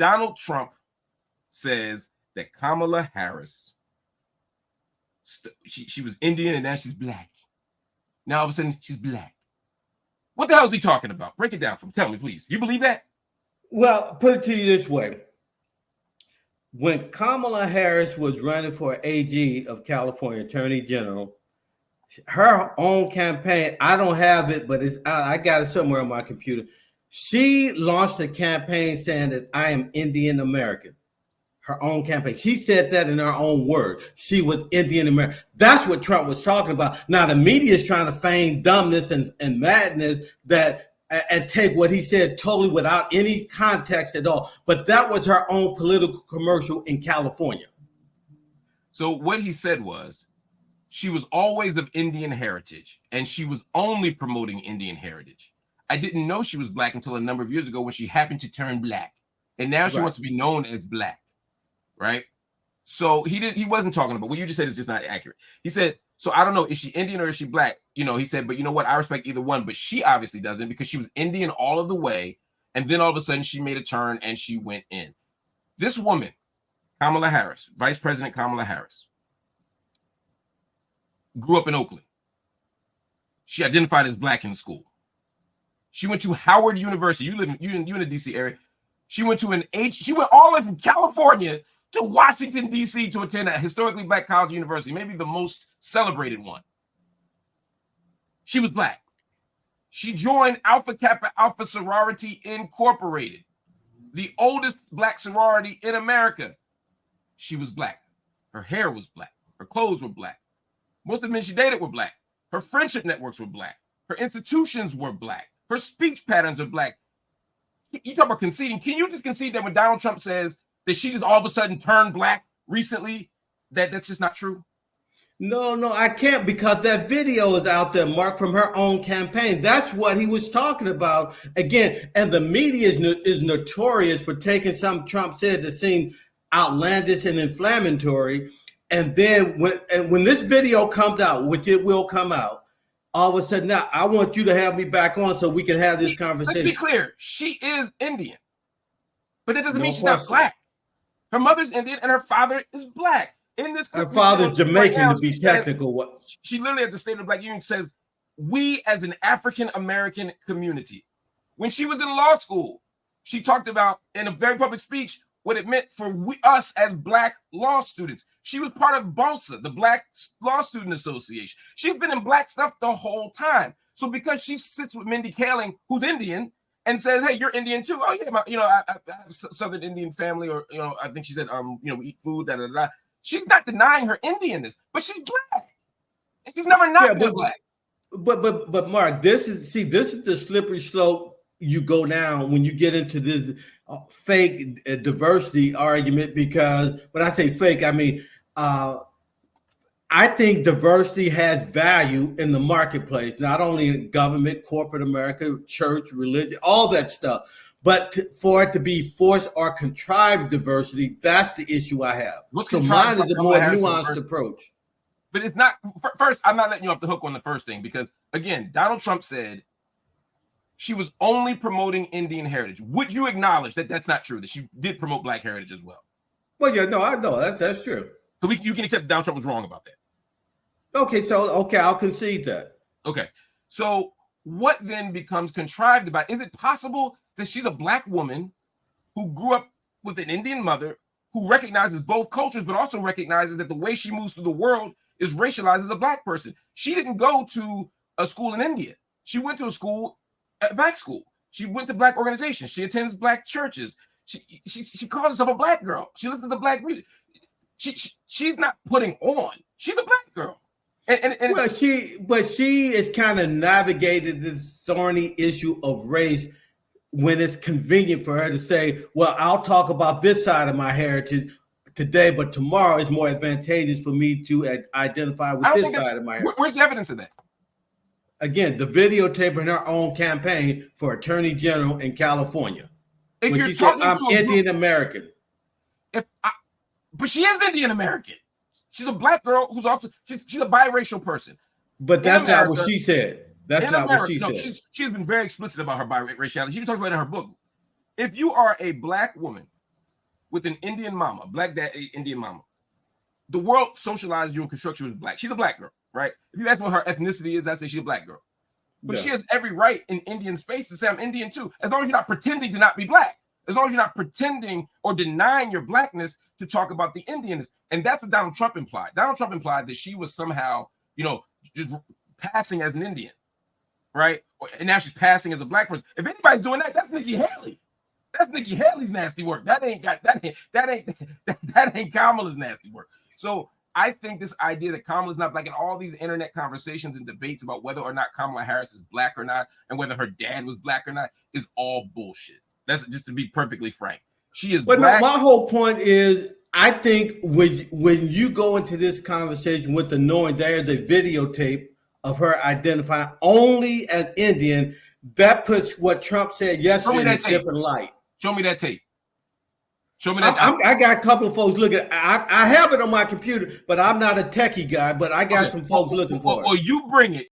Donald Trump says that Kamala Harris, she was Indian and now she's black. Now all of a sudden she's black. What the hell is he talking about? Break it down for me. Tell me, please. You believe that? Well, put it to you this way. When Kamala Harris was running for AG of California, Attorney General, her own campaign, I don't have it, but I got it somewhere on my computer. She launched a campaign saying that I am Indian American. Her own campaign. She said that in her own words. She was Indian American. That's what Trump was talking about. Now the media is trying to feign dumbness and madness and take what he said totally without any context at all. But that was her own political commercial in California. So what he said was she was always of Indian heritage and she was only promoting Indian heritage. I didn't know she was black until a number of years ago when she happened to turn black. And now she wants to be known as black. Right. So he wasn't talking about what you just said is just not accurate. He said, so I don't know, is she Indian or is she black? You know, he said, but you know what? I respect either one, but she obviously doesn't because she was Indian all of the way. And then all of a sudden she made a turn and she went in. This woman, Kamala Harris, Vice President Kamala Harris, grew up in Oakland. She identified as black in school. She went to Howard University. You in the DC area. She went to she went all the way from California to Washington, D.C. to attend a historically black college university, maybe the most celebrated one. She was black. She joined Alpha Kappa Alpha Sorority Incorporated, the oldest black sorority in America. She was black. Her hair was black. Her clothes were black. Most of the men she dated were black. Her friendship networks were black. Her institutions were black. Her speech patterns are black. You talk about conceding. Can you just concede that when Donald Trump says that she just all of a sudden turned black recently, that's just not true? No, I can't because that video is out there, Mark, from her own campaign. That's what he was talking about. Again, and the media is notorious for taking something Trump said that seemed outlandish and inflammatory. And then when this video comes out, which it will come out, all of a sudden, now I want you to have me back on so we can have this conversation. Let's be clear. She is Indian, but that doesn't mean she's not black. Her mother's Indian and her father is black. In this, her father's Jamaican, right now, to be technical. She literally at the State of the Black Union says, we as an African-American community. When she was in law school, she talked about in a very public speech what it meant for us as black law students. She was part of BOSA, the Black Law Student Association. She's been in black stuff the whole time. So because she sits with Mindy Kaling, who's Indian, and says, "Hey, you're Indian too." Oh yeah, I have a Southern Indian family, or I think she said, we eat food. Da da da. She's not denying her Indianness, but she's black, and she's never not been black. But Mark, this is the slippery slope you go down when you get into this fake diversity argument. Because when I say fake, I mean I think diversity has value in the marketplace, not only in government, corporate America, church, religion, all that stuff. But for it to be forced or contrived diversity, that's the issue I have. So mine is a more nuanced approach. But it's not, first, I'm not letting you off the hook on the first thing, because again, Donald Trump said she was only promoting Indian heritage. Would you acknowledge that that's not true, that she did promote black heritage as well? Well, yeah, no, I know that's true. So you can accept that Donald Trump was wrong about that. Okay, I'll concede that. Okay, so what then becomes contrived about? Is it possible that she's a black woman who grew up with an Indian mother who recognizes both cultures, but also recognizes that the way she moves through the world is racialized as a black person? She didn't go to a school in India. She went to a black school. She went to black organizations. She attends black churches. She calls herself a black girl. She listens to black music. She's not putting on. She's a black girl. Well, she is kind of navigated the thorny issue of race when it's convenient for her to say, well, I'll talk about this side of my heritage today, but tomorrow it's more advantageous for me to identify with this side of my heritage. Where's the evidence of that? Again, the videotape in her own campaign for Attorney General in California. If when she said, I'm Indian American. But she is Indian American. She's a black girl who's also she's a biracial person. But that's not what she said. That's not what she said. She's been very explicit about her biraciality. She even talks about it in her book. If you are a black woman with an Indian mama, black dad, Indian mama. The world socialized you and constructs you as black. She's a black girl, right? If you ask me what her ethnicity is, I say she's a black girl. But she has every right in Indian space to say I'm Indian too, as long as you're not pretending to not be black. As long as you're not pretending or denying your blackness to talk about the Indianness. And that's what Donald Trump implied. Donald Trump implied that she was somehow, just passing as an Indian, right? And now she's passing as a black person. If anybody's doing that, that's Nikki Haley. That's Nikki Haley's nasty work. That ain't Kamala's nasty work. So I think this idea that Kamala's not black, and all these internet conversations and debates about whether or not Kamala Harris is black or not, and whether her dad was black or not, is all bullshit. That's just to be perfectly frank. She is black. My whole point is, I think when you go into this conversation with the knowing there's a videotape of her identifying only as Indian, that puts what Trump said yesterday in a different light. Show me that tape. Show me that. I got a couple of folks looking. I have it on my computer, but I'm not a techie guy. But I got some folks looking for it. Or you bring it.